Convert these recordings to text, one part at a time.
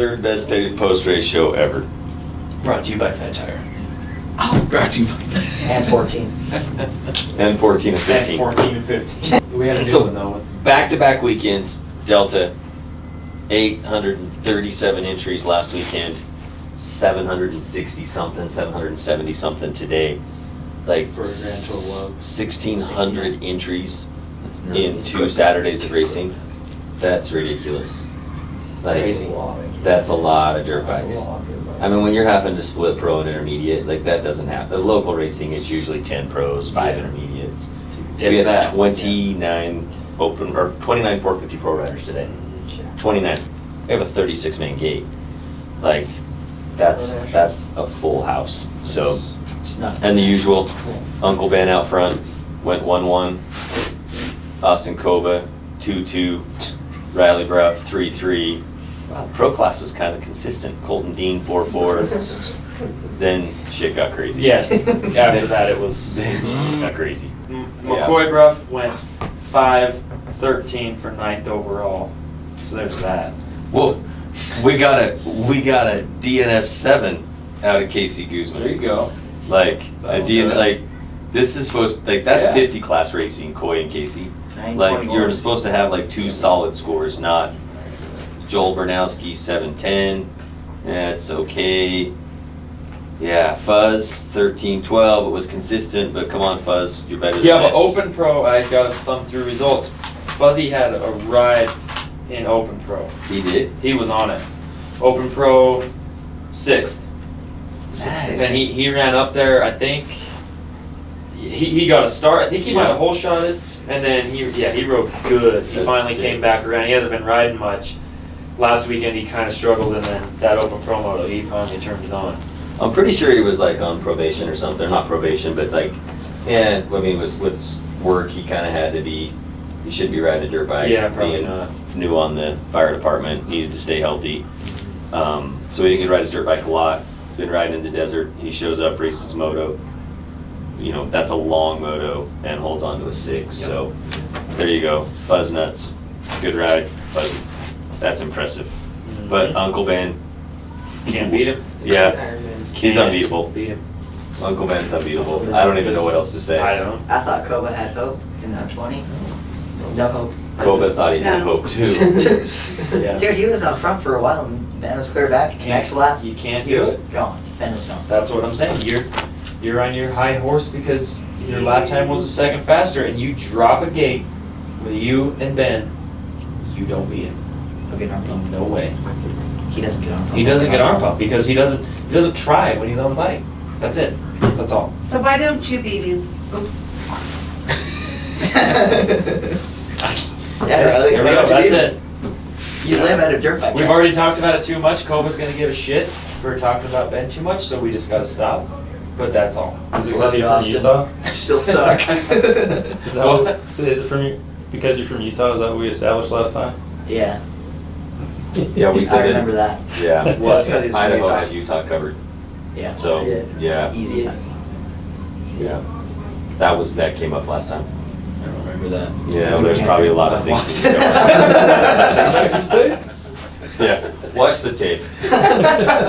third best paid post-race show ever. Brought to you by Fat Tire. Oh, brought to you by And 14. And 14 and 15. And 14 and 15. We had a new one though. It's Back-to-back weekends, Delta, 837 entries last weekend, 760 something, 770 something today. Like For a grand total of 1,600 entries That's in nuts. 2 Saturdays of racing. That's ridiculous. Like, Crazy. That's a lot of dirt bikes. I mean, when you're having to split pro and intermediate, like that doesn't happen. Local racing, it's usually 10 pros, 5 intermediates. We If had that, 29 open or 29 450 pro riders today. 29. We have a 36-man gate. Like that's a full house. So It's not. and the usual, Uncle Ben out front went 1-1. Austin Koba 2-2. Riley Bruff 3-3. Pro class was kind of consistent. Colton Dean 4-4. Then shit got crazy. Yeah. After that, it was got crazy. McCoy Bruff went 5-13 for 9th overall. So there's that. Well, we got a DNF 7 out of Casey Guzman. There you go. Like a That'll DNF, do it. like this is supposed like that's Yeah. 50 class racing. Coy and Casey. 921. Like you're supposed to have like 2 solid scores, not Joel Bernowski 7-10. That's okay. Yeah, Fuzz 13-12. It was consistent, but come on, Fuzz, you're better than Yeah, but this. Open Pro, I got to thumb through results. Fuzzy had a ride in Open Pro. He did. He was on it. Open Pro 6th. Nice. And he ran up there, I think. He got a start. I think he might have hole shotted. And then he rode good. He That's finally came 6. back around. He hasn't been riding much. Last weekend he kind of struggled, and then that Open Pro moto, he finally turned it on. I'm pretty sure he was like on probation or something. Not probation, but like, yeah. I mean, with work, he kind of had to be. He shouldn't be riding a dirt bike. Yeah, probably being not. New on the fire department, needed to stay healthy. So he didn't get to ride his dirt bike a lot. He's been riding in the desert. He shows up, races moto. You know, that's a long moto and holds on to a 6. Yep. So there you go. Fuzz nuts. Good ride. Fuzzy. That's impressive. But Uncle Ben, Can't beat him. yeah, he's Can't unbeatable. Beat him. Uncle Ben's unbeatable. I don't even know what else to say. I don't. I thought Koba had hope in that 20. No hope. Koba thought he had No. hope too. Yeah. Dude, he was out front for a while and Ben was clear back. Next lap, You can't he do was it. gone. Ben was gone. That's what I'm saying. You're on your high horse because your lap time was a second faster, and you drop a gate with you and Ben. You don't beat him. He'll get arm pump. No way. He doesn't get arm pump. He doesn't get arm pump because he doesn't try when he's on the bike. That's it. That's all. So why don't you beat him? Yeah, Riley, There we why go. don't you That's beat it. him? You live at a dirt bike We've track. already talked about it too much. Kova's gonna give a shit for talking about Ben too much, so we just gotta stop. But that's all. Is it Love because you, you're from Austin. Utah? You still suck. Is that what, so is it from you, because you're from Utah? Is that what we established last time? Yeah, Yeah, we I said remember it. that. Yeah, Well, it's 'cause he's from Idaho Utah. had Utah covered. Yeah. So yeah, Easy. yeah, that came up last time. I don't remember that. Yeah, well, there's probably a lot of things. Yeah, watch the tape.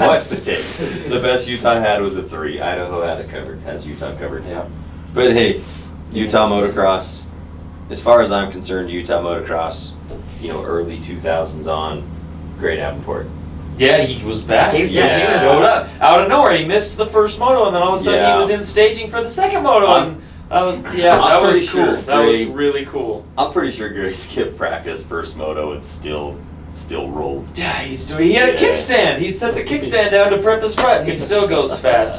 Watch the tape. The best Utah had was a 3. Idaho had it covered. Has Utah covered. Yeah. But hey, Utah motocross. As far as I'm concerned, Utah motocross. You know, early 2000s on. Great Davenport. Yeah, he was back. He- yeah, he was- showed up out of nowhere. He missed the first moto, and then all of a sudden Yeah. he was in staging for the second moto. I'm- that I'm was pretty cool. sure That was Gray- really cool. I'm pretty sure Gary skipped practice first moto and still rolled. Yeah, he had a Yeah. kickstand. He'd set the kickstand down to prep his front, and he still goes fast.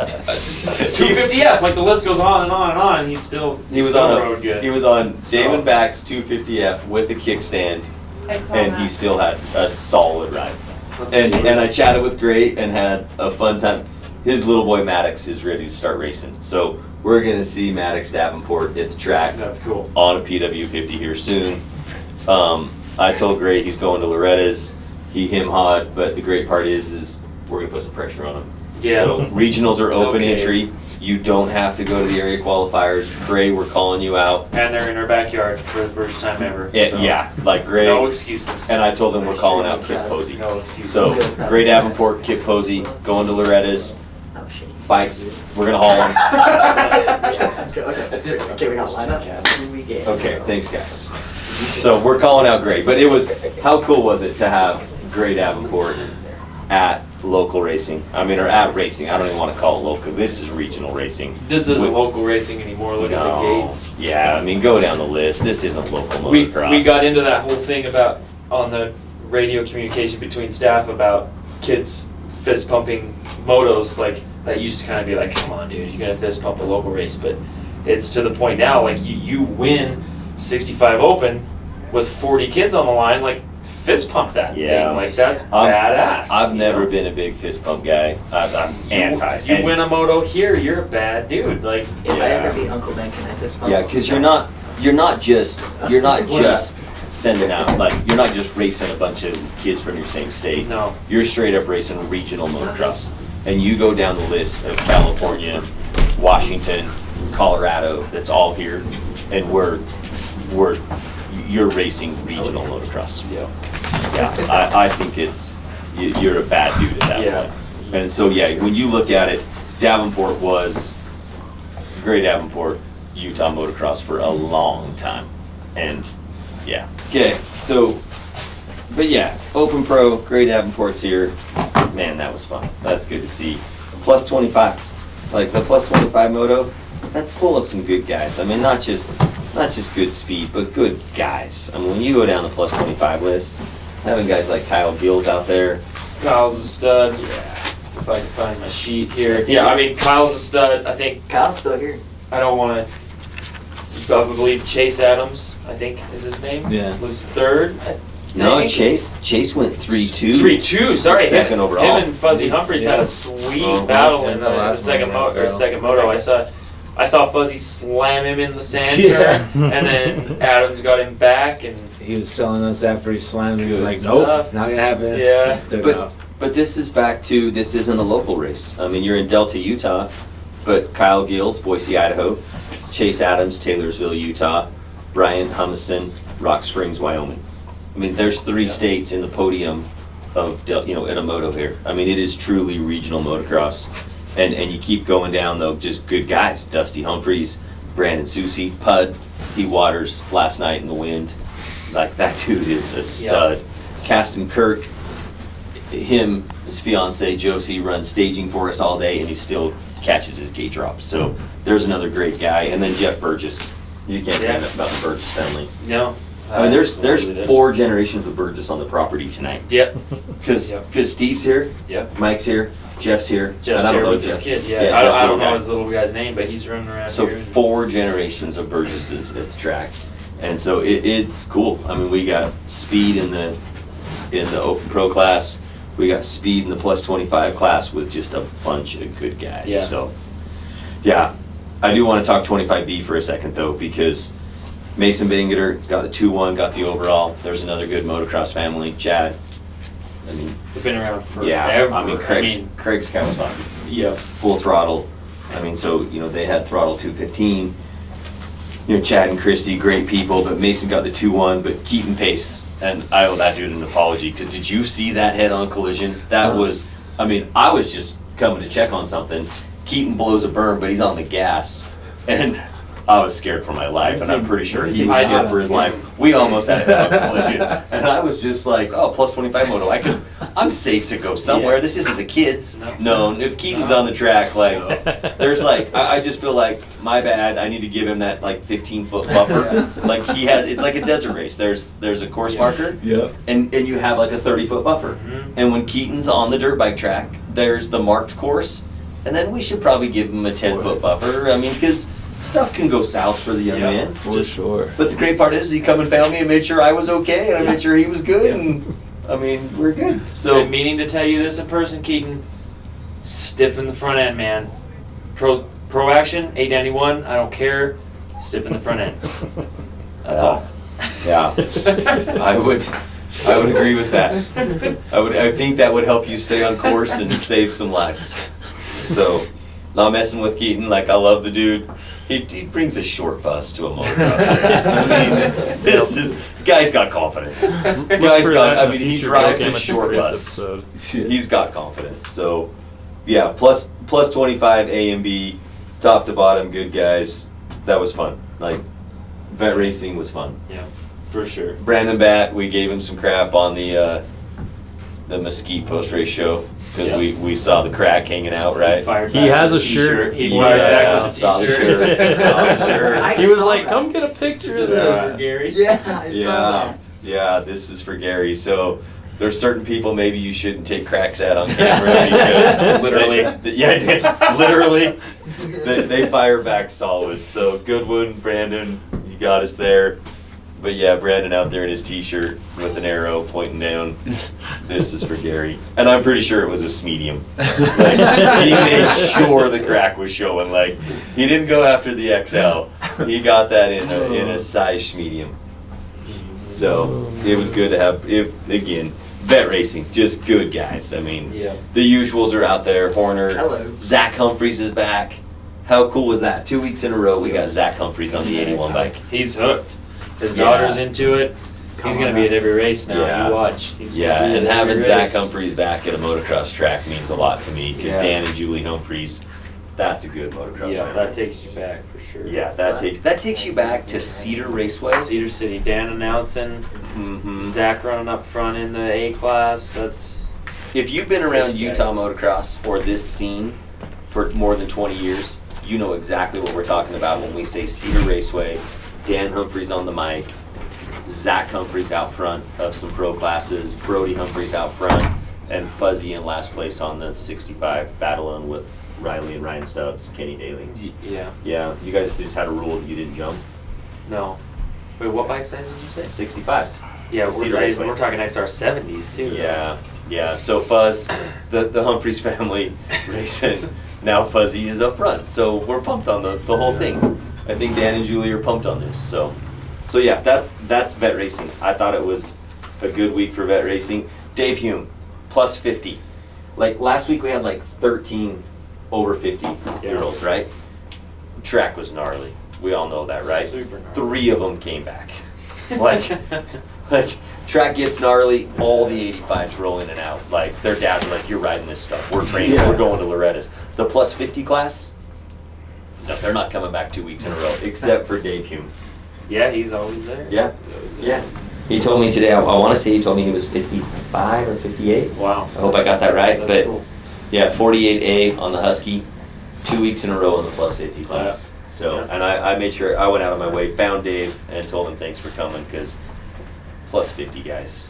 250F, like the list goes on and on and on, and he still rode good. He was on So- Damon Back's 250F with a kickstand, I saw and that. he still had a solid ride. Let's And see. I chatted with Gray and had a fun time. His little boy Maddox is ready to start racing, so we're gonna see Maddox Davenport at the track That's cool. on a PW50 here soon. I told Gray he's going to Loretta's. Him hot, but the great part is we're gonna put some pressure on him. Yeah. So regionals are open Okay. entry. You don't have to go to the area qualifiers. Gray, we're calling you out. And they're in our backyard for the first time ever. So Yeah, like Gray. No excuses. And I told them we're calling out Kip Posey. No excuses. So, Gray Davenport, Kip Posey, going to Loretta's. Oh, shit. Bikes, we're gonna haul them. Okay, we got line up. Here we go. Okay, thanks guys. So we're calling out Gray, but it was, how cool was it to have Gray Davenport at local racing? I mean, or at racing, I don't even want to call it local, this is regional racing. This isn't With- local racing anymore. Look at the gates. Yeah, I mean, go down the list, this isn't local We motocross. got into that whole thing about on the radio communication between staff about kids fist pumping motos. Like that used to kind of be like, come on, dude, you're gonna fist pump a local race, but it's to the point now. Like you win 65 Open with 40 kids on the line. Like fist pump that Yeah. thing. Like that's I'm- badass. I've you never know? been a big fist pump guy, I'm anti. You win a moto here, you're a bad dude. Like If I Yeah. ever beat Uncle Ben, can I fist bump? Yeah, because you're not just sending out, like, you're not just racing a bunch of kids from your same state. no. You're straight up racing regional motocross. And you go down the list of California, Washington, Colorado, that's all here, and you're racing regional motocross. Yeah. Yeah, I think you're a bad dude at that Yeah. point. And so, yeah, when you look at it, Davenport was, Gray Davenport, Utah motocross for a long time. And, yeah. Okay, so, but yeah, Open Pro, Gray Davenport's here. Man, that was fun. That's good to see. Plus 25. Like, the plus 25 moto, that's full of some good guys. I mean, not just good speed, but good guys. I mean, when you go down the plus 25 list, having guys like Kyle Gills out there, Kyle's a stud. Yeah. If I can find my sheet here. Yeah, I mean Kyle's a stud. I think Kyle's still here. I don't want to. I believe Chase Adams, I think is his name. Yeah. Was third. no, Chase went 3-2. 3-2. Sorry, Second overall. Him and Fuzzy Humphreys had a sweet Uh-huh. battle And in the the last second one, second moto. I saw Fuzzy slam him in the sand Yeah. turn, and then Adams got him back, and He was telling us after he slammed, he was Good like, stuff. nope, not gonna happen. Yeah. Took But- off. But this is back to, this isn't a local race. I mean, you're in Delta, Utah, but Kyle Gills, Boise, Idaho, Chase Adams, Taylorsville, Utah, Brian Humiston, Rock Springs, Wyoming. I mean, there's 3 states in the podium of, in a moto here. I mean, it is truly regional motocross. And you keep going down, though, just good guys. Dusty Humphreys, Brandon Susie, Pud, P. Waters last night in the wind. Like, that dude is a stud. Caston Kirk, his fiance Josie runs staging for us all day, and he still catches his gate drops. So there's another great guy. And then Jeff Burgess. You can't say Yeah. enough about the Burgess family. no. I mean, there's Absolutely 4 generations of Burgess on the property tonight. Yep. Because Yep. Steve's here, Yep. Mike's here, Jeff's here. Jeff's and I don't here know with his Jeff. kid. Yeah. Yeah, I Jeff's don't little know guy. his little guy's name, but he's running around So here. 4 generations of Burgesses at the track, and so it's cool. I mean, we got speed in the Open Pro class. We got speed in the plus 25 class with just a bunch of good guys. Yeah. So, yeah, I do want to talk 25B for a second though, because Mason Bangeter got the 2-1, got the overall. There's another good motocross family, Chad. I mean, They've been around forever. yeah, I mean Craig's Kawasaki. yeah. Full throttle. I mean, so, they had throttle 215. Chad and Christy, great people, but Mason got the 2-1, but Keaton Pace, and I owe that dude an apology, because did you see that head-on collision? That was, I mean, I was just coming to check on something. Keaton blows a berm, but he's on the gas, and I was scared for my life, and I'm pretty sure he was scared for his life. We almost had a head-on collision, and I was just like, oh, plus 25 moto, I'm safe to go somewhere. Yeah. This isn't the kids. No, if Keaton's on the track, like, there's like, I just feel like, my bad, I need to give him that like 15-foot buffer. Like it's like a desert race. There's a course marker, Yep. and you have like a 30-foot buffer. Mhm. And when Keaton's on the dirt bike track, there's the marked course, and then we should probably give him a 10-foot buffer. I mean, because stuff can go south for the young Yeah. man. For sure. But the great part is he come and found me and made sure I was okay, and I made sure he was good, Yeah. and I mean, we're good. So, So been meaning to tell you this in person, Keaton. Stiffen the front end, man. Pro action, 891. I don't care. Stiffen the front end. That's Yeah. all. yeah, I would agree with that. I think that would help you stay on course and save some lives. So, Not messing with Keaton. Like, I love the dude. He brings a short bus to a motocross race. I mean, this is guy's got confidence. Guy's got. I mean, he drives a short bus. He's got confidence. So, yeah, plus 25 A and B, top to bottom, good guys. That was fun. Like, vet racing was fun. Yeah, for sure. Brandon Batt, we gave him some crap on the Mesquite post race show because we saw the crack hanging out, right? He has a shirt. He fired back with the saw the t-shirt. shirt. Saw the shirt. I He was saw like, that. "Come get a picture of This is this." Gary. Yeah, I saw Yeah, that. yeah, this is for Gary. So there's certain people maybe you shouldn't take cracks at on camera because Literally. literally, they fire back solid. So good one, Brandon. You got us there. But yeah, Brandon out there in his t-shirt with an arrow pointing down. This is for Gary. And I'm pretty sure it was a medium. Like, he made sure the crack was showing. Like, he didn't go after the XL. He got that in a size medium. So it was good to have it again. Vet racing, just good guys. I mean, Yeah. the usuals are out there. Horner, Hello. Zach Humphreys is back. How cool was that? 2 weeks in a row, we got Zach Humphreys on the 81 bike. He's hooked. His Yeah. daughter's into it. He's gonna be at every race now. Yeah. You watch. He's gonna Yeah, be at and every having Zach race. Humphreys back at a motocross track means a lot to me because Yeah. Dan and Julie Humphreys, that's a good motocross Yeah, track. that takes you back for sure. Yeah, that takes you back to Cedar Raceway. Cedar City, Dan announcing, Mhm. Zach running up front in the A class. That's If you've been around Takes you Utah motocross or this scene for more than 20 years, you know exactly what we're talking about when we say Cedar Raceway, Dan Humphreys on the mic, Zach Humphreys out front of some pro classes, Brody Humphreys out front, and Fuzzy in last place on the 65 battling with Riley and Ryan Stubbs, Kenny Daly. yeah. Yeah, you guys just had a rule that you didn't jump. No. Wait, what bike size did you say? 65s. Yeah, Cedar we're Raceway. talking XR70s too. Yeah, yeah. So Fuzz, the Humphreys family racing. Now Fuzzy is up front, so we're pumped on the whole thing. I think Dan and Julie are pumped on this. So yeah, that's vet racing. I thought it was a good week for vet racing. Dave Hume, plus 50. Like last week we had like 13 over 50-year-olds, right? Track was gnarly. We all know that, right? Super gnarly. 3 of them came back. Like track gets gnarly, all the 85s roll in and out. Like their dads are like, "You're riding this stuff. We're training. Yeah. We're going to Loretta's." The plus 50 class, no, they're not coming back 2 weeks in a row, except for Dave Hume. Yeah, he's always there. Yeah, yeah. He told me today. I want to say he told me he was 55 or 58. Wow. I hope I got that right. That's But cool. yeah, 48A on the Husky, 2 weeks in a row in the plus 50 class. So, Yeah. and I made sure I went out of my way, found Dave, and told him thanks for coming because plus 50 guys,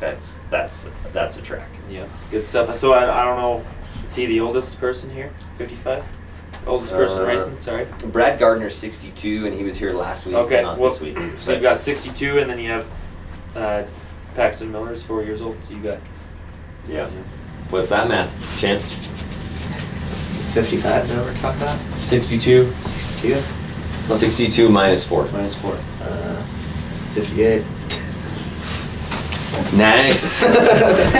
that's a track. Yeah, good stuff. So I don't know, is he the oldest person here? 55? Oldest person racing, sorry. Brad Gardner's 62, and he was here last week, Okay, not well, this week. so you've got 62, and then you have Paxton Miller's 4 years old, so you got... Yeah. What's that math? Chance? 55 is that what we're talking about? 62 62? 62 minus 4. minus 4. 58. Nice.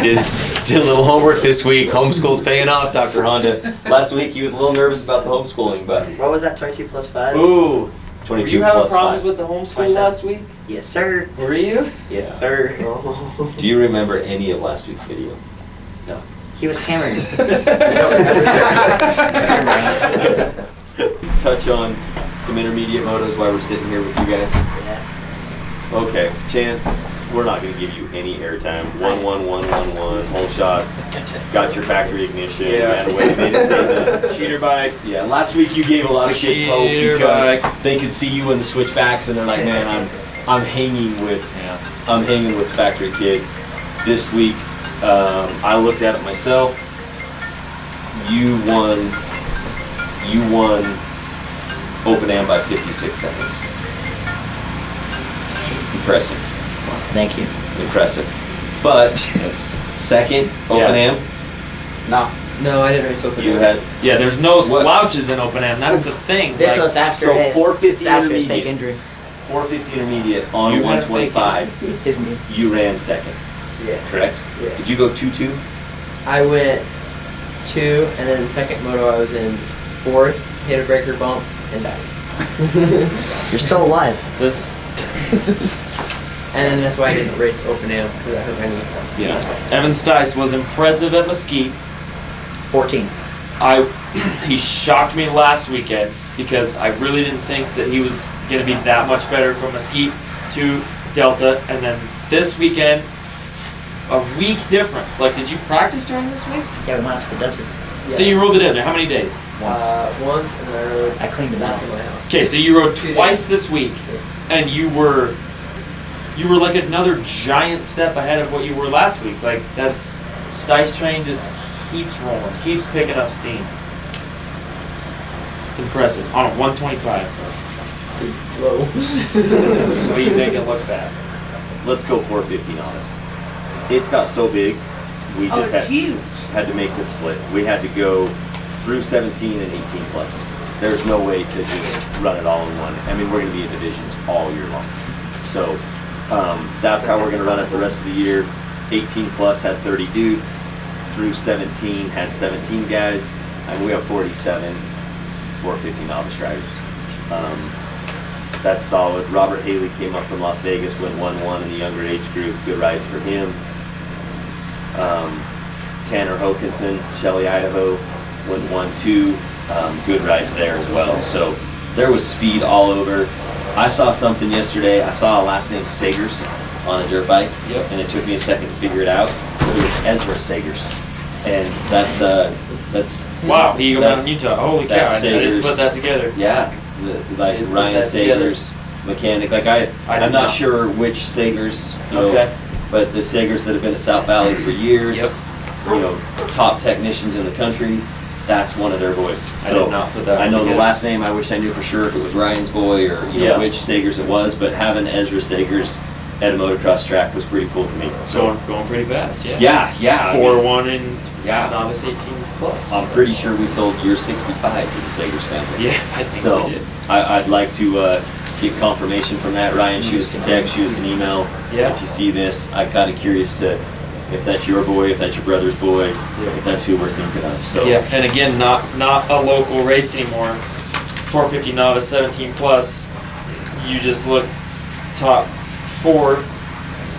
did a little homework this week. Homeschool's paying off, Dr. Honda. Last week he was a little nervous about the homeschooling, but What was that, 22 plus 5? Ooh! Were 22 you having plus problems 5. with the homeschool Myself. last week? Yes, sir. Were you? Yes, sir. Do you remember any of last week's video? No. He was hammering. Touch on some intermediate motos while we're sitting here with you guys. Yeah. Okay, Chance, we're not going to give you any airtime. 1-1-1-1-1, whole shots. Got your factory ignition. Yeah. Ran away. Made it stay the Cheater bike. Yeah, last week you gave a lot of kids hope Cheater because bike. they could see you in the switchbacks and they're like, "Man, I'm hanging with Factory Kid." This week, I looked at it myself. You won Open Am by 56 seconds. Impressive. Thank you. Impressive. But second Open Yeah. Am, No, I didn't race open. you had Yeah, there's no slouches in Open Am. That's the thing. This Like, was after so his. 450 This is after his fake intermediate. injury. 450 intermediate on You had a fake 125. His knee. You ran second, Yeah. correct? Yeah. Did you go 2-2? I went 2, and then second moto I was in 4th, hit a breaker bump, and died. You're still alive. This. And then that's why I didn't race Open AM, because I hurt my knee. Yeah. Evan Stice was impressive at Mesquite. 14. He shocked me last weekend because I really didn't think that he was going to be that much better from Mesquite to Delta, and then this weekend, a week difference. Like, did you practice during this week? Yeah, we went out to the desert. So you rode the desert. How many days? Once, and then I rode I cleaned it last out. in my house. Okay, so you rode 2 twice days. this week, and you were like another giant step ahead of what you were last week. Like, that's Stice train just keeps rolling, keeps picking up steam. It's impressive on a 125. Pretty slow. What do you think it look fast? Let's go 450 novice. It's got so big, we Oh, just it's huge. had to make the split. We had to go through 17 and 18 plus. There's no way to just run it all in one. I mean, we're going to be in divisions all year long. So that's how we're going to run it the rest of the year. 18 plus had 30 dudes. Through 17 had 17 guys. I mean, we have 47 450 novice riders. That's solid. Robert Haley came up from Las Vegas, went 1-1 in the younger age group. Good rides for him. Tanner Hokinson, Shelley, Idaho, went 1-2. Good rides there as well. So there was speed all over. I saw something yesterday. I saw a last name Sagers on a dirt bike. Yep. And it took me a second to figure it out. It was Ezra Sagers. And that's Wow, he go down That's- in Utah. Holy cow, that's I didn't Sagers. put that together. yeah, like Didn't put Ryan that together. Sagers, mechanic. Like I I'm did not not. sure which Sagers, you know, Okay. but the Sagers that have been at South Valley for years, Yep. you know, top technicians in the country. That's one of their boys. I So did not put that I one know the together. last name. I wish I knew for sure if it was Ryan's boy or you know Yeah. which Sagers it was. But having Ezra Sagers at a motocross track was pretty cool to me. So Going pretty fast, yeah. yeah, I mean, 4-1 in Yeah. novice 18 plus. I'm pretty sure we sold year 65 to the Sagers family. Yeah, I think So we did. I'd like to get confirmation from that. Ryan, shoot us a text, shoot us an email. Yeah. If you see this, I'm kind of curious to if that's your boy, if that's your brother's boy, if that's who we're thinking of. So Yeah, and again, not a local race anymore. 450 novice, 17 plus. You just look top 4: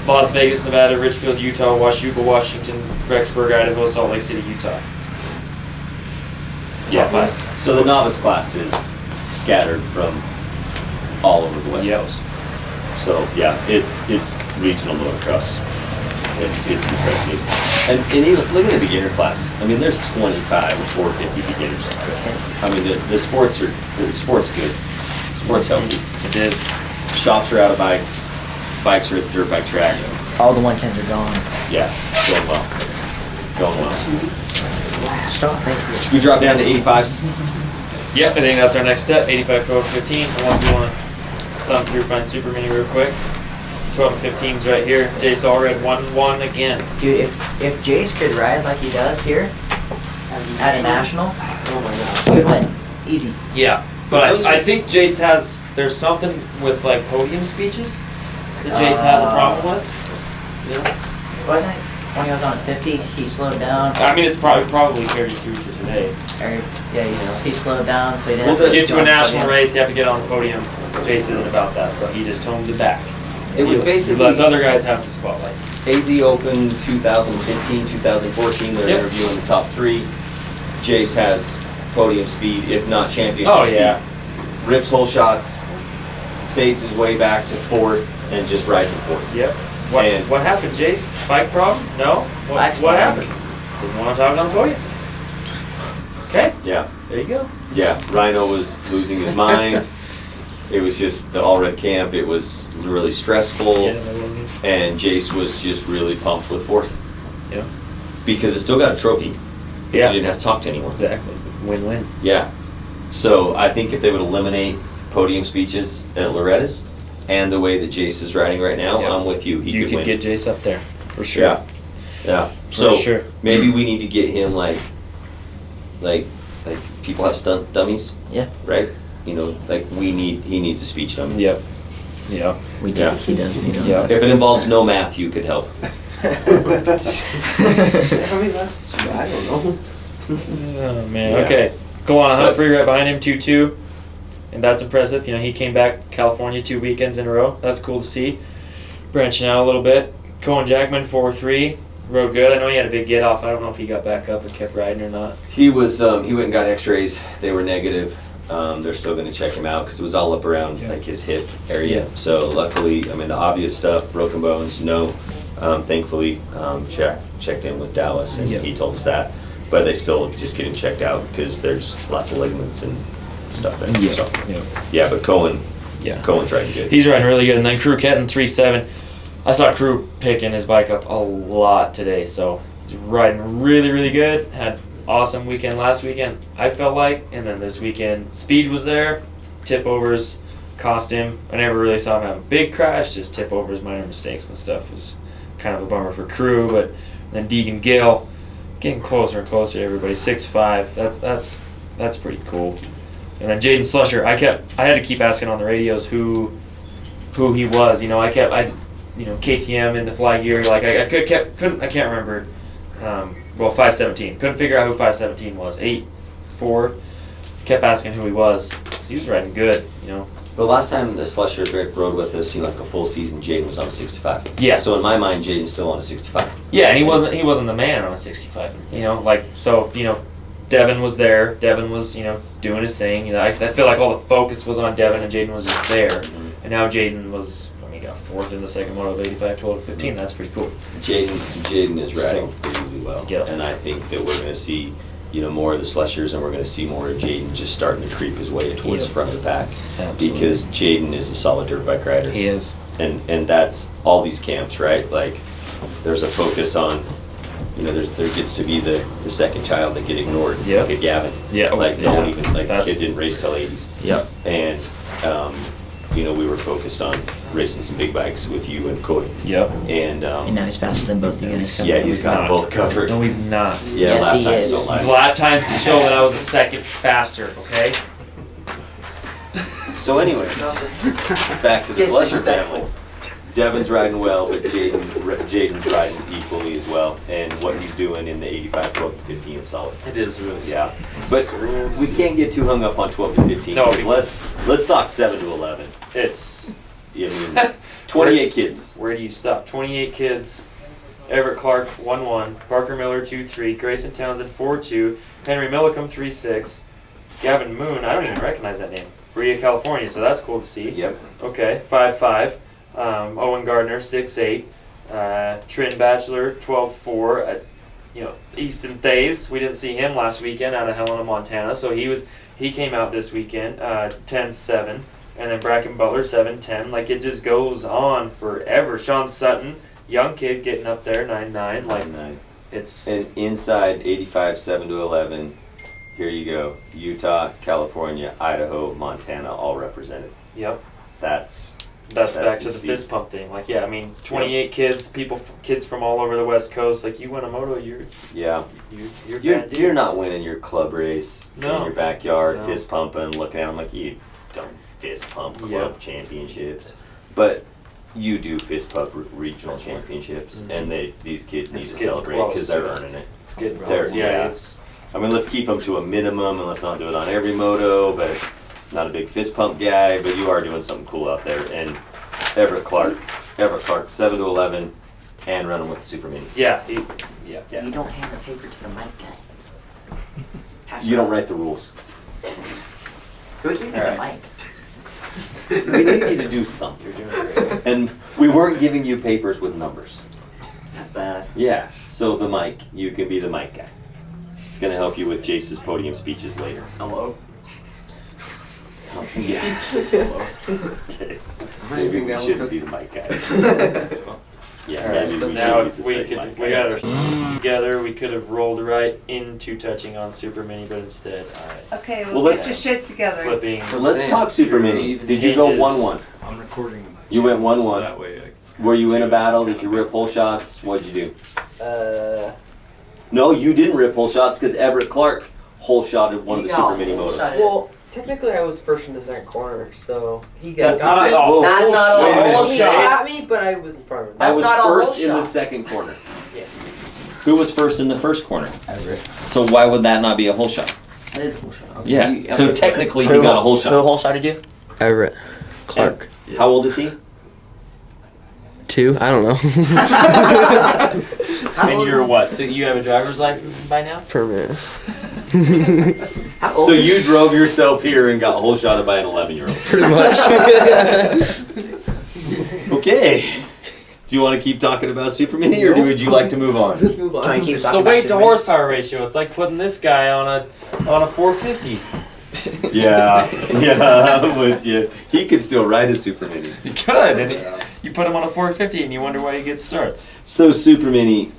Las Vegas, Nevada, Richfield, Utah, Washougal, Washington, Rexburg, Idaho, Salt Lake City, Utah. yeah. Top 5. So the novice class is scattered from all over the West Yep. Coast. So yeah, it's regional motocross. It's impressive. And even look at the beginner class. I mean, there's 25 or 450 beginners. I mean, the sport's good. Sport's healthy. It is. Shops are out of bikes. Bikes are at the dirt bike track. All the 110s are gone. Yeah, going well. Going well. Stop, thank you. Should we drop down to 85s? Yep, I think that's our next step. 85 code 15. Unless we want to thumb through find Super Mini real quick. 12 and 15's right here. Jace Allred 1-1 again. Dude, if Jace could ride like he does here at a national, Oh my god. he would win. Easy. Yeah, but I think Jace has. There's something with like podium speeches that Jace has a problem with. Yeah. Wasn't it when he was on 50, he slowed down? I mean, it's probably carries through for today. Or, yeah, he slowed down, so he didn't Well, have to Get to go a on the national podium. race, you have to get on the podium. Jace isn't about that, so he just tones it back. It was He basically lets other guys have the spotlight. AZ Open 2015, 2014. They're Yep. interviewing the top 3. Jace has podium speed, if not championship Oh, speed. yeah. Rips whole shots, fades his way back to 4th, and just rides in 4th. Yep. And- What happened, Jace? Bike problem? No. Bike's What fine. happened? Didn't want to talk on the podium. Okay. Yeah. There you go. Yeah, Rhino was losing his mind. It was just the all-red camp. It was really stressful. And Jace was just really pumped with 4th. Yeah. Because it still got a trophy. But Yeah. you didn't have to talk to anyone. Exactly. Win-win. Yeah. So I think if they would eliminate podium speeches at Loretta's and the way that Jace is riding right now, Yep. I'm with you. He You could can win. get Jace up there for sure. Yeah. Yeah. For So sure. maybe we need to get him like people have stunt dummies, Yeah, right? You know, like he needs a speech dummy. Yep. Yeah. we do. Yeah. He does need Yeah. one. If it involves no math, you could help. How many laps did you do? I don't know. Oh man. Yeah. Okay. Kalana But- Humphrey right behind him, 2-2, and that's impressive. You know, he came back California 2 weekends in a row. That's cool to see. Branching out a little bit. Cohen Jackman 4-3, rode good. I know he had a big get off. I don't know if he got back up and kept riding or not. He was he went and got X-rays. They were negative. They're still going to check him out because it was all up around like his hip area. Yeah. So luckily, I mean the obvious stuff, broken bones, no. Thankfully, checked in with Dallas and Yeah. he told us that. But they still just get him checked out because there's lots of ligaments and stuff there. Yeah. So, Yeah. yeah, but Cohen's riding good. He's riding really good. And then Crew Ketton 3-7. I saw Crew picking his bike up a lot today, so he's riding really, really good. Had awesome weekend last weekend, I felt like, and then this weekend speed was there. Tip overs cost him. I never really saw him have a big crash, just tip overs, minor mistakes and stuff was kind of a bummer for Crew. But then Deegan Gill getting closer and closer to everybody. 6'5". That's pretty cool. And then Jaden Slusher, I had to keep asking on the radios who he was. You know, KTM in the fly gear. Like I can't remember. 517. Couldn't figure out who 517 was. 8-4. Kept asking who he was because he was riding good. You know. The last time the Slusher rode with us, like a full season, Jaden was on a 65. Yeah. So in my mind, Jaden's still on a 65. Yeah, and he wasn't the man on a 65. You know, like so. You know, Devin was there. Devin was doing his thing. You know, I feel like all the focus was on Devin and Jaden was just there. And now Jaden was. Got 4th in the second moto of 85, 12, 15. That's pretty cool. Jaden is riding really well, Yeah. and I think that we're going to see, more of the Slushers, and we're going to see more of Jaden just starting to creep his way towards the front of the pack. Absolutely. Because Jaden is a solid dirt bike rider. He is. And that's all these camps, right? Like, there's a focus on, there gets to be the second child that get ignored, Yeah. like a Gavin. Yeah. Like no one even the That's- kid didn't race till 80s. Yep. And we were focused on racing some big bikes with you and Cody. Yep. And And now he's faster than both you guys. yeah, he's got them both covered. No, he's not. Yeah, Yes, lap he times is. don't lie. Lap times show that I was a second faster. Okay. So, anyways, back to the Slusher family. Devin's riding well, but Jaden's riding equally as well, and what he's doing in the 85, 12 to 15 is solid. It is really. Yeah, but we can't get too hung up on 12 to 15. No, because let's talk 7 to 11. It's. 28 kids. Where do you stop? 28 kids. Everett Clark 1-1. Parker Miller 2-3. Grayson Townsend 4-2. Henry Millicum 3-6. Gavin Moon, I don't even recognize that name. Brea, California, so that's cool to see. Yep. Okay, 5-5. Owen Gardner 6-8. Trin Batchelor 12-4. Easton Thays, we didn't see him last weekend out of Helena, Montana, so he came out this weekend 10-7. And then Bracken Butler 7-10. Like it just goes on forever. Sean Sutton, young kid getting up there 9-9. Like 9-9. it's And inside 85, 7 to 11. Here you go. Utah, California, Idaho, Montana, all represented. yep. That's That's back to the the speed. fist pump thing. Like, yeah, I mean, 28 kids, kids from all over the West Coast. Like, you win a moto, you're bad dude. You're not winning your club race in No. your backyard, No. fist pumping, looking at them like you don't fist pump club Yeah. championships, but you do fist pump regional championships, and these kids need It's to getting celebrate close. because they're earning it. It's good. There, Yeah, yeah. it's I mean, let's keep them to a minimum, and let's not do it on every moto. But not a big fist pump guy, but you are doing something cool out there. And Everett Clark, 7 to 11, and running with the super minis. yeah. You don't hand the paper to the mic guy. Pass You it don't on. write the rules. Who gave me All the right. mic? We need you to do something. You're doing great. And we weren't giving you papers with numbers. That's bad. Yeah, so the mic, you can be the mic guy. It's going to help you with Jace's podium speeches later. Hello. Yeah. Okay. I Maybe think we that was shouldn't a- be the mic guy. Yeah, All right, maybe but we now should if be we the could, second if mic we guy. got our together, we could have rolled right into touching on Super Mini, but instead, Okay, Well, well, let's- get your shit together. flipping. So let's talk Super Mini. Did you go Changes. 1-1? I'm recording. You went 1-1. So that way Were you in a battle? Did you rip hole shots? What'd you do? Uh, No, you didn't rip hole shots because Everett Clark hole shotted one of the He Super got Mini hole motos. shotted. Well, technically I was first in the second corner, so he got That's not me. a whole That's not a shot. whole. He shot. got me, but I was in front of him. I That's was not a whole first in the shot. second corner. Yeah. Who was first in the first corner? Everett. So why would that not be a hole shot? That is a whole shot. Okay. Yeah. So technically, he got a hole Who shot. hole shotted you? Everett. Clark. How old is he? 2? I don't know. And you're what? So you have a driver's license by now? Permit. How old So is- you drove yourself here and got hole shotted by an 11-year-old. Pretty much. Okay. Do you want to keep talking about Super Mini, or would you like to move on? Let's move on. Can we keep It's talking the weight about to Superman? horsepower ratio. It's like putting this guy on a 450. Yeah, I'm with you. He could still ride a Super Mini. You could. And you put him on a 450 and you wonder why he gets starts. So Super Mini,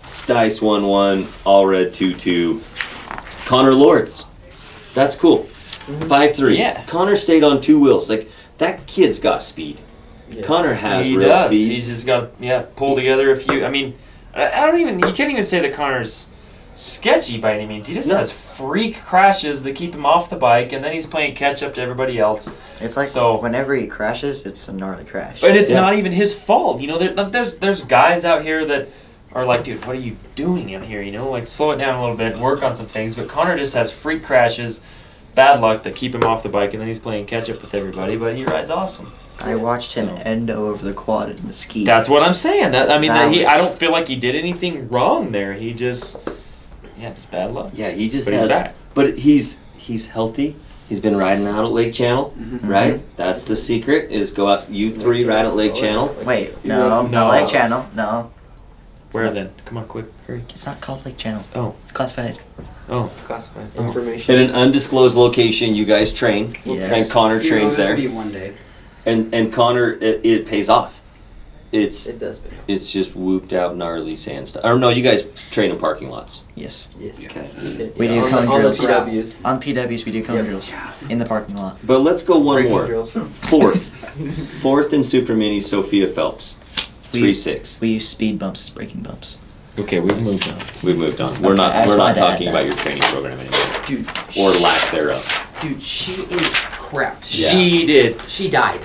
Stice 1-1, All Red 2-2, Connor Lords. That's cool. 5'3". Yeah. Connor stayed on 2 wheels. Like, that kid's got speed. Yeah. Connor has He real does. speed. He's just got to pull together a few. I mean, I don't even. You can't even say that Connor's sketchy by any means. He just No. has freak crashes that keep him off the bike, and then he's playing catch up to everybody else. It's like So- whenever he crashes, it's a gnarly crash. And it's Yeah. not even his fault. You know, there's guys out here that are like, dude, what are you doing in here? You know, like slow it down a little bit and work on some things. But Connor just has freak crashes, bad luck that keep him off the bike, and then he's playing catch up with everybody. But he rides awesome. I watched him So- endo over the quad in Mesquite. That's what I'm saying. That I mean, That I was- don't feel like he did anything wrong there. He just bad luck. Yeah, he just But he's has. back. But he's healthy. He's been riding out at Lake Channel, right? That's the secret. Is go out. You 3 ride at Lake Channel. Wait, no, No. Lake Channel, no. Where then? Come on, quick, hurry. It's not called Lake Channel. Oh. It's classified. Oh, It's classified At information. an undisclosed location, you guys train, Yes. and Connor trains there, Be one day. and Connor it pays off. It's It does. Man. it's just whooped out gnarly sand stuff. Or no, you guys train in parking lots. Yes. Yes. Okay. We do on cone the, drills. On the PWs. On PWs, we do cone Yep. drills in the parking lot. But let's go one Breaking more. drills. Fourth in Super Mini, Sophia Phelps, 3.6. We use speed bumps as braking bumps. Okay, we've moved on. We've moved on. We're Okay, not I just we're not wanted to add talking that. about your training program anymore, Dude. or lack thereof. Dude, she ate crap. Yeah. she did. She died.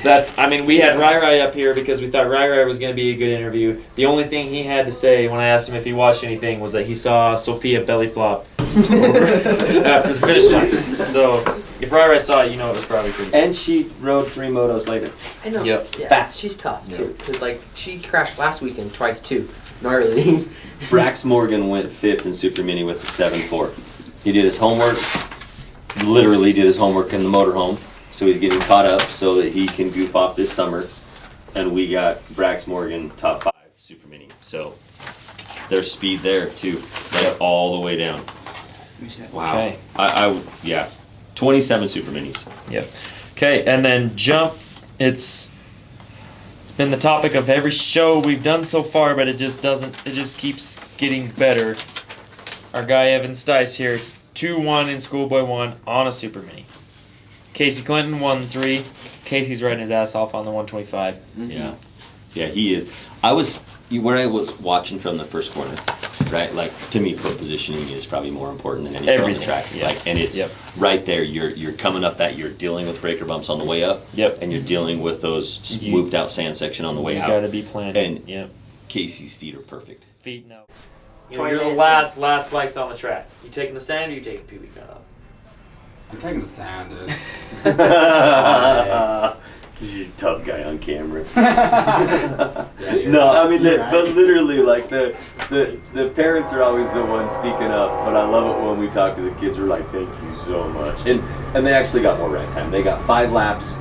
We had Rai up here because we thought Rai was going to be a good interview. The only thing he had to say when I asked him if he watched anything was that he saw Sophia belly flop after the finish line. So if Rai saw it, you know it was probably pretty good. And she rode 3 motos later. I know. Yep. Yeah, Fast. She's tough Yeah. too. Cause like she crashed last weekend twice too. Gnarly. Brax Morgan went 5th in Super Mini with the 7.4. He did his homework, literally did his homework in the motorhome, so he's getting caught up so that he can goof off this summer. And we got Brax Morgan top 5 Super Mini. So there's speed there too, like all the way down. Wow. Okay. Yeah. 27 Super Minis. Yep. Okay, and then jump. It's been the topic of every show we've done so far, but it just keeps getting better. Our guy Evan Stice here, 2-1 in Schoolboy 1 on a Super Mini. Casey Clinton 1-3. Casey's riding his ass off on the 125. Yeah. Yeah, he is. Where I was watching from the first corner, right? Like, to me, foot positioning is probably more important than anything on the Everything, track. yeah. Like, and it's Yep. right there. You're coming up that you're dealing with breaker bumps on the way up. Yep. And you're dealing with those You- whooped out sand section on the way You out. gotta be planted. And- Yep. Casey's feet are perfect. Feet no. 20 You're the minutes last bikes on the track. You taking the sand or you taking PB cut off? I'm taking the sand, dude. You're a tough guy on camera. you're No, right. I mean, You're right. but literally, like the parents are always the ones speaking up. But I love it when we talk to the kids. We're like, "Thank you so much," and they actually got more ride time. They got 5 laps,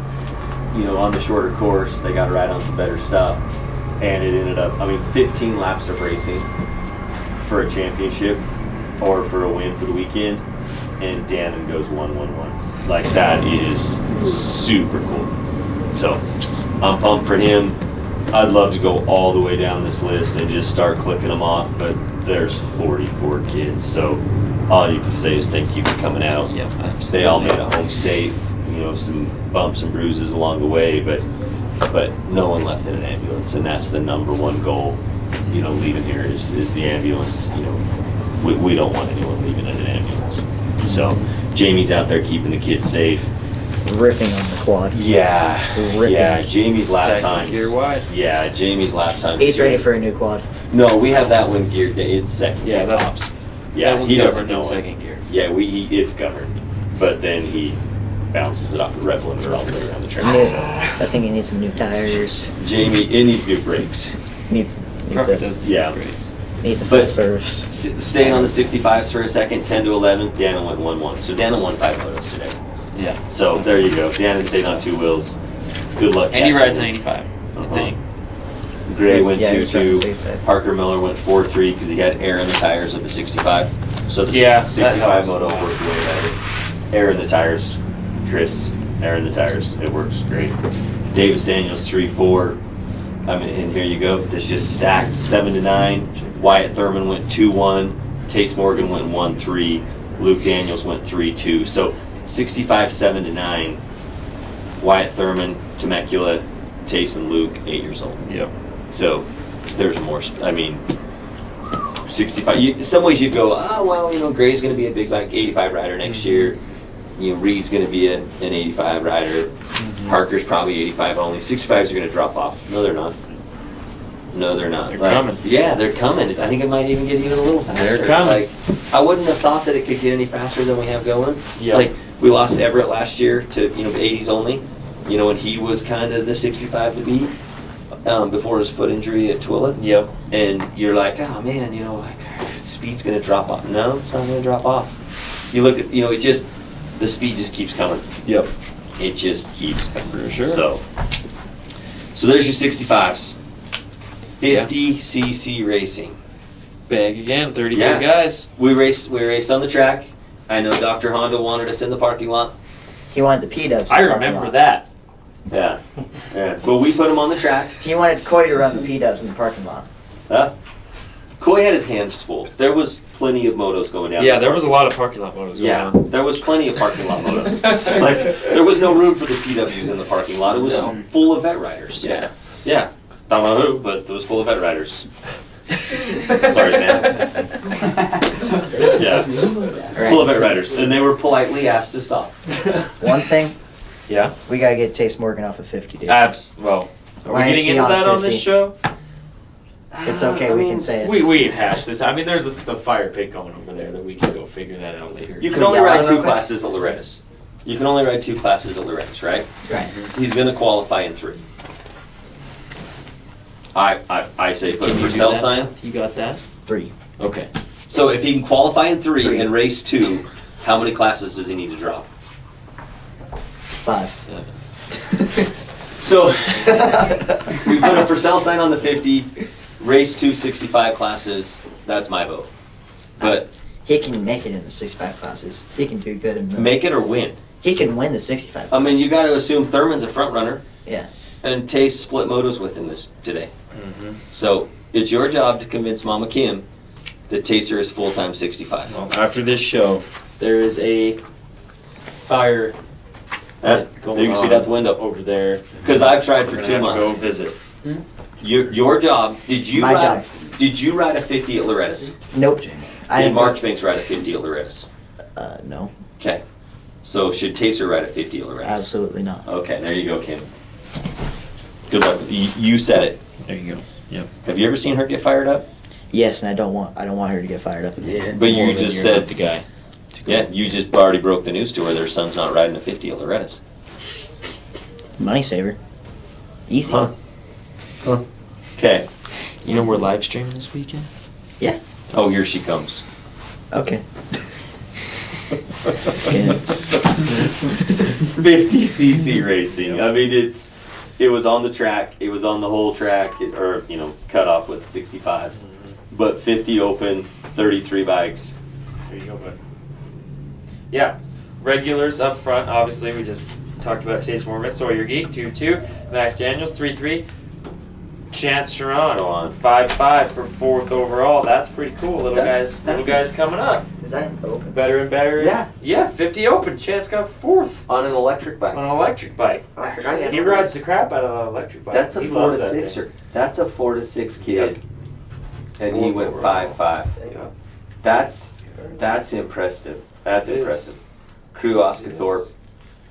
on the shorter course. They got to ride on some better stuff, and it ended up, 15 laps of racing for a championship or for a win for the weekend, and Dannon goes 1-1-1. Like, that is super cool. So I'm pumped for him. I'd love to go all the way down this list and just start clicking them off, but there's 44 kids, so all you can say is thank you for coming out. Yep. They all made it home safe, some bumps and bruises along the way, but no one left in an ambulance, and that's the number one goal, leaving here is the ambulance. We don't want anyone leaving in an ambulance. So Jamie's out there keeping the kids safe. ripping on the quad. Yeah, Ripping. yeah. Jamie's lap Second times. gear wide. Yeah, Jamie's lap times. He's ready for a new quad. No, we have that one geared. It's second. Yeah, gear that's- tops. That Yeah, one's he doesn't governed know in it. second gear. Yeah, it's governed, but then he bounces it off the red blender all the way around the track. New, So. I think he needs some new tires. Jamie, it needs new brakes. Needs Probably a, doesn't. Yeah. needs a full But- service. Staying on the 65s for a second, 10 to 11, Dana went 1-1. So Dana won 5 motos today. Yeah. So there you go. Dana stayed on 2 wheels. Good luck. And he catching rides it. 95, I Uh-huh. think. Gray went Yeah, he was trying to 2-2. stay fit. Parker Miller went 4-3 because he had air in the tires of the 65. So the Yeah, that 65 helps. moto worked way better. Air in the tires. Chris, air in the tires. It works great. Davis Daniels 3-4. I mean, and here you go. This just stacked 7-9. Wyatt Thurman went 2-1. Tace Morgan went 1-3. Luke Daniels went 3-2. So 65 7-9. Wyatt Thurman, Temecula, Tace, and Luke 8 years old. Yep. So there's more. I mean, 65. In some ways you go, well, Gray's going to be a big like 85 rider next year. Reed's going to be an 85 rider. Parker's probably 85 only. 65s are going to drop off. No, they're not. No, they're not. They're coming. Yeah, they're coming. I think it might even get even a little faster. They're coming. Like, I wouldn't have thought that it could get any faster than we have going. Yeah. Like, we lost Everett last year to, 80s only. And he was kind of the 65 to beat before his foot injury at Twilla. Yep. And you're like, oh man, speed's gonna drop off. No, it's not gonna drop off. You look at, it just, the speed just keeps coming. Yep. It just keeps coming. For sure. So there's your 65s. 50cc racing. Bag again, 32 Yeah. guys. We raced on the track. I know Dr. Honda wanted us in the parking lot. He wanted the P-dubs. I remember that. Yeah. Yeah. But we put him on the track. He wanted Coy to run the P-dubs in the parking lot. Coy had his hands full. There was plenty of motos going down. Yeah, there was a lot of parking lot motos going Yeah, on. there was plenty of parking lot motos. Like, there was no room for the PWs in the parking lot. It was No. full of vet riders. Yeah. Yeah. Don't know who, but it was full of vet riders. Sorry, Sam. Yeah. Full of vet riders. And they were politely asked to stop. One thing, Yeah. we gotta get Tace Morgan off of 50, dude. Well, are we Why is getting he into on that on 50? this show? It's okay, we can say it. We've hashed this. I mean, there's the fire pit going over there that we can go figure that out later. You Can can we only yell at ride him 2 real quick? classes at Loretta's. You can only ride 2 classes at Loretta's, right? Right. He's going to qualify in 3. I say put Can him you for do cell that? sign. You got that? 3. Okay. So if he can qualify in 3 3. and race 2, how many classes does he need to drop? 5. 7. So we put him for cell sign on the 50, race 2 65 classes. That's my vote. But He can make it in the 65 classes. He can do good in the... make it or win. He can win the 65 I mean, classes. you got to assume Thurman's a front runner, Yeah. and Tace split motos with him today. Mm-hmm. So it's your job to convince Mama Kim that Tacer is full-time 65. Well, after this show, there is a fire going you can see on it out the window. over there. Because I've tried We're for gonna 2 have to months. go visit. Your job. Did you My ride? job. Did you ride a 50 at Loretta's? Nope. I Did didn't go- Marchbanks ride a 50 at Loretta's? No. Okay. So should Tacer ride a 50 at Loretta's? Absolutely not. Okay, there you go, Kim. Good luck. You said it. There you go. Yep. Have you ever seen her get fired up? Yes, and I don't want her to get fired up. Yeah. But you More than just you're said- not the guy. Yeah, you just already broke the news to her. Their son's not riding a 50 at Loretta's. Money saver. Easy. Huh. Okay. You know we're live streaming this weekend. Yeah. Oh, here she comes. Okay. It's good. 50cc racing. I mean, it was on the track. It was on the whole track, cut off with 65s. But 50 open, 33 bikes. There you go, bud. Yeah. Regulars up front, obviously, we just talked about Tace Morgan, Sawyer Geek, 2-2, Max Daniels, 3-3, Chance Sharon, Sharon. 5-5 for 4th overall. That's pretty cool. Little That's guys coming up. Is that open? Better and better. Yeah. Yeah, 50 open. Chance got 4th On an electric bike. on an electric bike. Oh, I forgot you had He one of rides those. the crap out of an electric bike. That's a He 4 to loves that 6 thing. That's a 4 to 6 kid. Yep. And he Fourth went overall. 5-5. Yeah. That's impressive. That's It is. impressive. Crew Oscar Thorpe.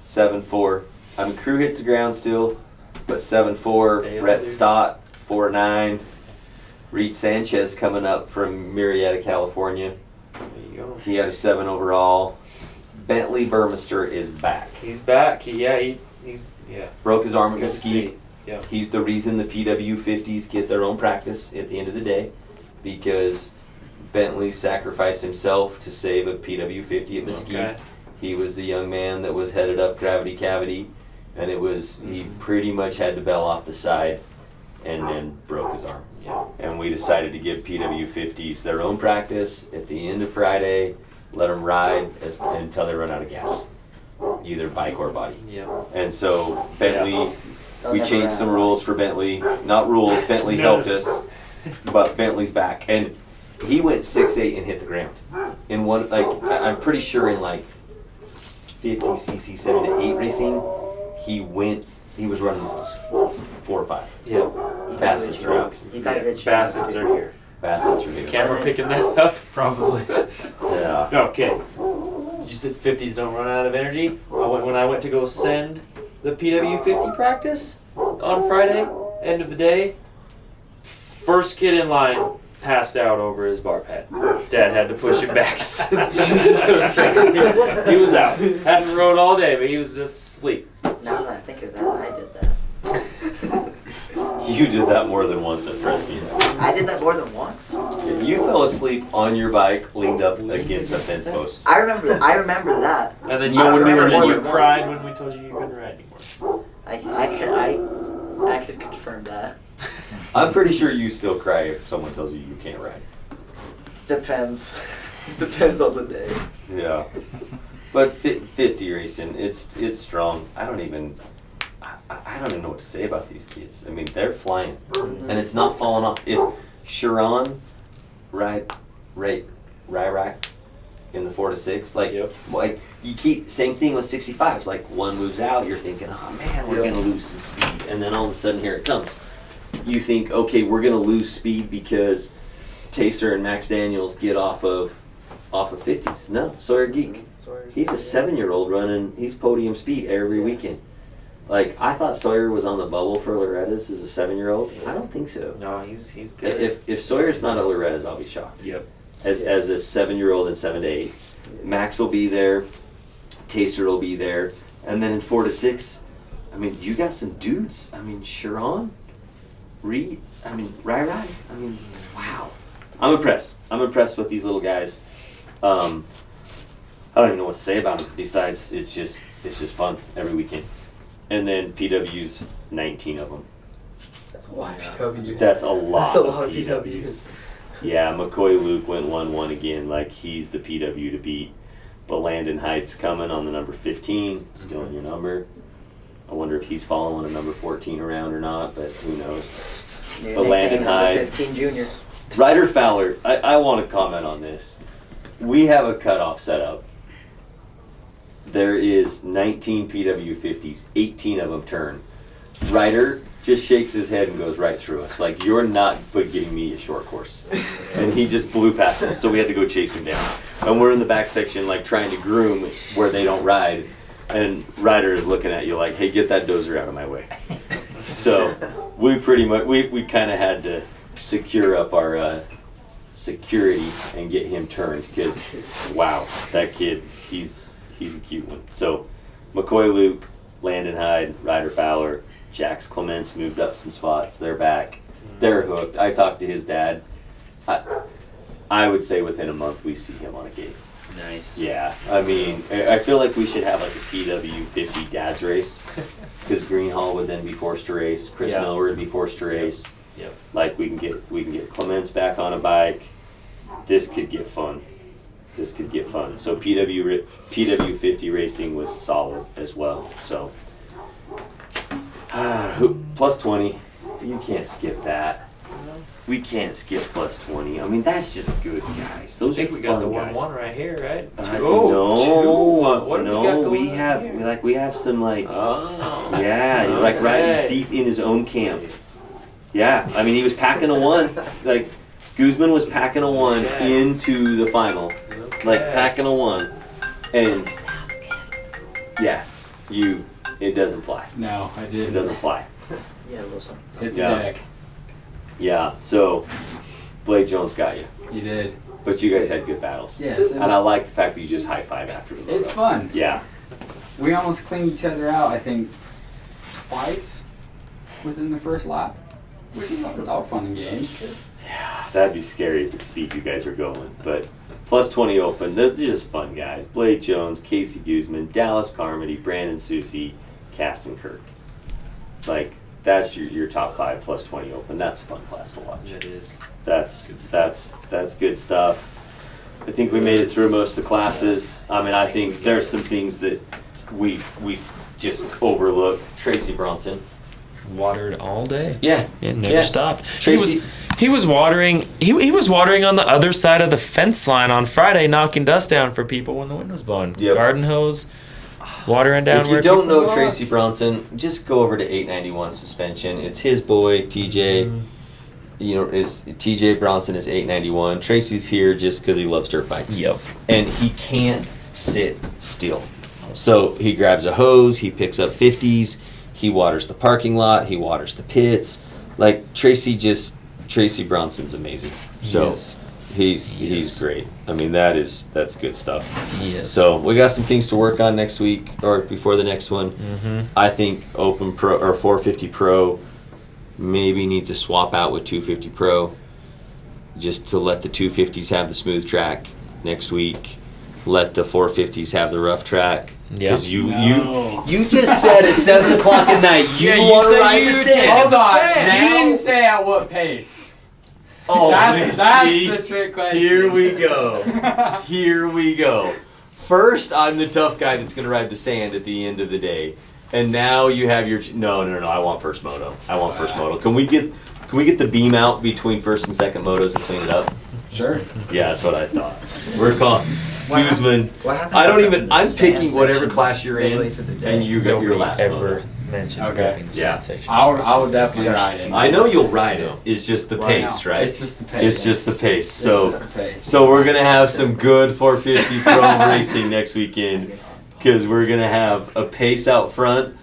7-4. I mean, crew hits the ground still, but 7-4. They Rhett do. Stott 4-9. Reed Sanchez coming up from Murrieta, California. There you go. He had a 7 overall. Bentley Burmester is back. He's back. He's yeah. Broke his arm at It's good to Mesquite. see. Yeah. He's the reason the PW50s get their own practice at the end of the day, because Bentley sacrificed himself to save a PW50 at Mesquite. Okay. He was the young man that was headed up gravity cavity, and he pretty much had to bail off the side and then broke his arm. Yeah. And we decided to give PW50s their own practice at the end of Friday, let them ride until they run out of gas, either bike or body. Yeah. And so Bentley, They'll we never changed run some out of rules for Bentley. Not rules, Bentley No. helped us, but Bentley's back. And he went 6'8" and hit the ground. In one, I'm pretty sure in 50cc 7 to 8 racing, he was running 4 or 5. Yeah. You got Bassets good are out. You got good Bassets chance. are here. Bassets are Is the here. camera picking that up? Probably. Yeah. Okay. You said 50s don't run out of energy? When I went to go send the PW50 practice on Friday, end of the day, first kid in line passed out over his bar pad. Dad had to push him back. He was out. Hadn't rode all day, but he was just asleep. Now that I think of that, I did that. You did that more than once at Preston. I did that more than once. You fell asleep on your bike, leaned up against a fence post. I remember that. And then I don't remember more you than once. cried when we told you you couldn't ride anymore. I could confirm that. I'm pretty sure you still cry if someone tells you you can't ride. Depends. It depends on the day. Yeah. But 50 racing, it's strong. I don't even know what to say about these kids. I mean, they're flying, and it's not falling off. If Sharon ride Ryrack in the 4 to 6, like you keep same thing with 65s. Like one moves out, you're thinking, oh man, we're gonna lose some speed, and then all of a sudden here it comes. You think, okay, we're gonna lose speed because Taser and Max Daniels get off of 50s. No, Sawyer Geek. He's a 7-year-old running. He's podium speed every weekend. Like, I thought Sawyer was on the bubble for Loretta's as a 7-year-old. I don't think so. No, he's good. If Sawyer's not at Loretta's, I'll be shocked. Yep. As a 7-year-old and 7 to 8, Max will be there, Taser will be there, and then in 4 to 6, I mean, you got some dudes. I mean, Sharon, Reed, I mean, Rai. I mean, wow. I'm impressed. I'm impressed with these little guys. I don't even know what to say about them. Besides, it's just fun every weekend. And then PW's 19 of them. That's a lot of PWs. That's a lot, That's a lot of of PWs. PWs. Yeah, McCoy Luke went 1-1 again. Like, he's the PW to beat. But Landon Hyde's coming on the number 15, still in your number. I wonder if he's following a number 14 around or not, but who knows. New But Landon nickname, number Hyde. 15 junior. Ryder Fowler, I want to comment on this. We have a cutoff set up. There is 19 PW50s, 18 of them turn. Ryder just shakes his head and goes right through us. Like, you're not giving me a short course. And he just blew past us, so we had to go chase him down. And we're in the back section, like, trying to groom where they don't ride. And Ryder is looking at you like, hey, get that dozer out of my way. So we pretty much, we kind of had to secure up our security and get him turned, because, wow, that kid, he's a cute one. So McCoy Luke, Landon Hyde, Ryder Fowler, Jax Clements moved up some spots. They're back. They're hooked. I talked to his dad. I would say within a month we see him on a gate. Nice. Yeah, I mean, I feel like we should have like a PW50 dad's race, because Greenhall would then be forced to race. Chris Yeah. Miller would be forced to race. Yep. Like, we can get Clements back on a bike. This could get fun. So PW50 racing was solid as well. So plus 20, you can't skip that. We can't skip plus 20. I mean, that's just good, guys. Those I think are we got the fun guys. 1-1 right here, right? No, 2-1. What do no, we got going on have here? we have some like Oh. yeah, like right Okay. deep in his own camp. Yeah, I mean, he was packing a 1. Like, Guzman was packing a 1 Okay. into the final, like Okay. packing a 1, and yeah, it doesn't fly. No, I It didn't. doesn't fly. Yeah, a little something. Hit the Yeah. deck. Yeah, so Blake Jones got you. You did. But you guys had good battles. Yes. It And I was, like the fact that you just high five after the it's moto. fun. Yeah. We almost cleaned each other out, I think, twice within the first lap. Which is all fun and games. That'd be scary at the speed you guys are going. But plus 20 open, they're just fun guys. Blake Jones, Casey Guzman, Dallas Carmody, Brandon Susie, Caston Kirk. Like, that's your top 5 plus 20 open. That's a fun class to watch. It is. That's good stuff. I think we made it through most of the classes. I mean, I think there's some things that we just overlook. Tracy Bronson. Watered all day. Yeah. It never Yeah. stopped. Tracy- He was watering. He was watering on the other side of the fence line on Friday, knocking dust down for people when the wind was blowing. Yep. Garden hose, watering down. If you where don't people know walk. Tracy Bronson, just go over to 891 Suspension. It's his boy, TJ. You know, TJ Bronson is 891. Tracy's here just because he loves dirt bikes. Yep. And he can't sit still. So he grabs a hose, he picks up 50s, he waters the parking lot, he waters the pits. Like Tracy Bronson's amazing. So Yes. he's great. I mean that's good stuff. Yes. So we got some things to work on next week or before the next one. Mm-hmm. I think Open Pro or 450 Pro maybe needs to swap out with 250 Pro just to let the 250s have the smooth track next week. Let the 450s have the rough track. Yeah. Because No. you just said at 7 o'clock at night you Yeah, you want to said ride you the did. sand. Hold on. Sand. You didn't say at what pace. Oh, That's see? the trick question. Here we go. Here we go. First, I'm the tough guy that's going to ride the sand at the end of the day, and now you have your no. I want first moto. I want first moto. Can we get the beam out between first and second motos and clean it up? Sure. Yeah, that's what I thought. We're calling Guzman. Well, how come I don't the even. I'm sand picking whatever section class you're midway in, through the day? and you got your Nobody last ever moto. mentioned Okay. prepping the Yeah. sensation. I will definitely ride it. I know you'll ride it. It's just the Well, pace, no, right? It's just the pace. It's just the pace. It's So. just the pace. So we're gonna have some good 450 Pro racing next weekend because we're gonna have a pace out front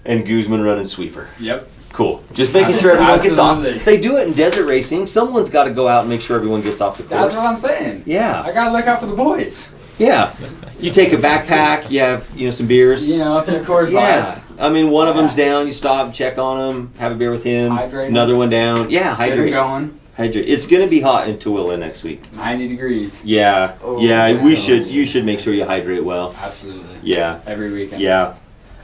and Guzman running sweeper. Yep. Cool. Just making sure everyone gets off. Absolutely. They do it in desert racing. Someone's got to go out and make sure everyone gets off the course. That's what I'm saying. Yeah. I gotta look out for the boys. Yeah. You take a backpack. You have some beers. You know, a few Coors Yeah. Lights. I mean, one of them's Yeah. down. You stop, check on him, have a beer with him. Hydrate 'em. Another one down. Yeah, Get 'em hydrate. going. Hydrate. It's gonna be hot in Tooele next week. 90 degrees. Yeah. Oh, yeah. yeah. You should make sure you hydrate well. Absolutely. Yeah. Every weekend. Yeah,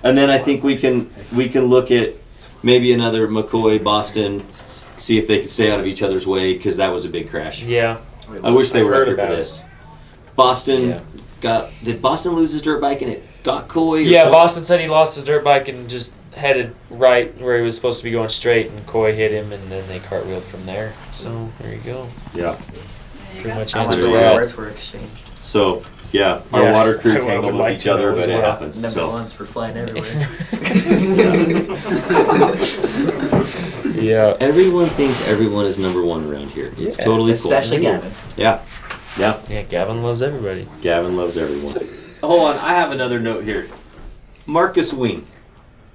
and then I think we can look at maybe another McCoy Boston, see if they can stay out of each other's way because that was a big crash. Yeah. I wish they I were up heard here for about it. this. Boston Yeah. did Boston lose his dirt bike and it got Coy? or Yeah, Coy? Boston said he lost his dirt bike and just headed right where he was supposed to be going straight, and Coy hit him, and then they cartwheeled from there. So there you go. Yeah. Pretty much I answers wonder There's what that. words were exchanged. So yeah, our Yeah, water crew I tangled would with like each to know other, as but it well. happens. Number So. ones were flying everywhere. Yeah. Everyone thinks everyone is number one around here. It's Yeah, totally Especially cool. Gavin. Yeah. Yeah. Yeah, Gavin loves everybody. Gavin loves everyone. Hold on, I have another note here. Marcus Wing,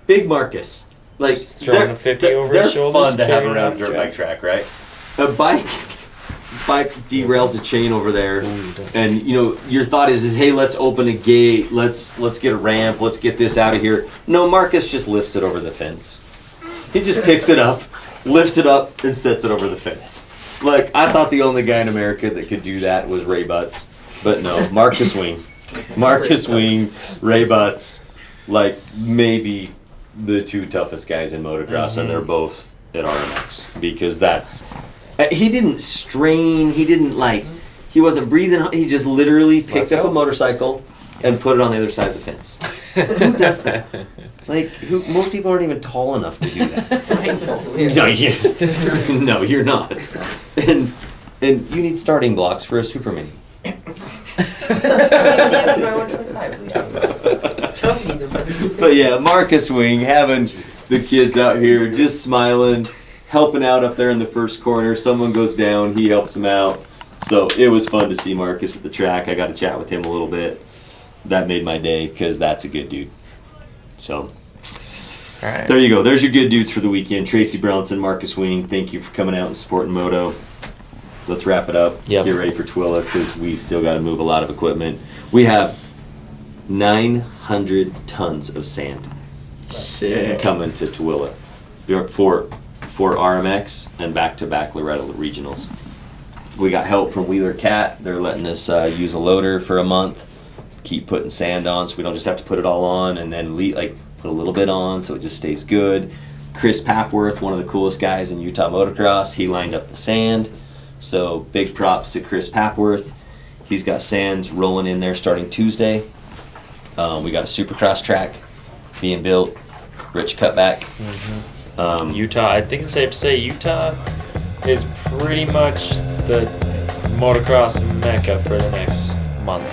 big Marcus, like Just throwing a 50 over they're his shoulders, fun to have carrying around off a dirt track. bike track, right? A bike derails a chain over there, and you know your thought is hey, let's open a gate, let's get a ramp, let's get this out of here. No, Marcus just lifts it over the fence. He just picks it up, lifts it up, and sets it over the fence. Like I thought the only guy in America that could do that was Ray Butts, but no, Marcus Wing. Marcus Wing, Ray Butts, like maybe the two toughest guys in motocross, and they're both at RMX because that's. He didn't strain. He didn't he wasn't breathing. He just literally picked up a motorcycle and put it on the other side of the fence. Who does that? Most people aren't even tall enough to do that. No, you're not. And you need starting blocks for a super mini. But yeah, Marcus Wing having the kids out here just smiling, helping out up there in the first corner. Someone goes down, he helps them out. So it was fun to see Marcus at the track. I got to chat with him a little bit. That made my day because that's a good dude. So All right. there you go. There's your good dudes for the weekend. Tracy Brownson, Marcus Wing, thank you for coming out and supporting Moto. Let's wrap it up. Yep. Get ready for Twilla because we still got to move a lot of equipment. We have 900 tons of sand Sick. coming to Twilla for RMX and back-to-back Loretta regionals. We got help from Wheeler Cat. They're letting us use a loader for a month. Keep putting sand on so we don't just have to put it all on and then put a little bit on so it just stays good. Chris Papworth, one of the coolest guys in Utah motocross, he lined up the sand. So big props to Chris Papworth. He's got sand rolling in there starting Tuesday. We got a supercross track being built. Rich cutback. Utah, I think it's safe to say Utah is pretty much the motocross mecca for the next month.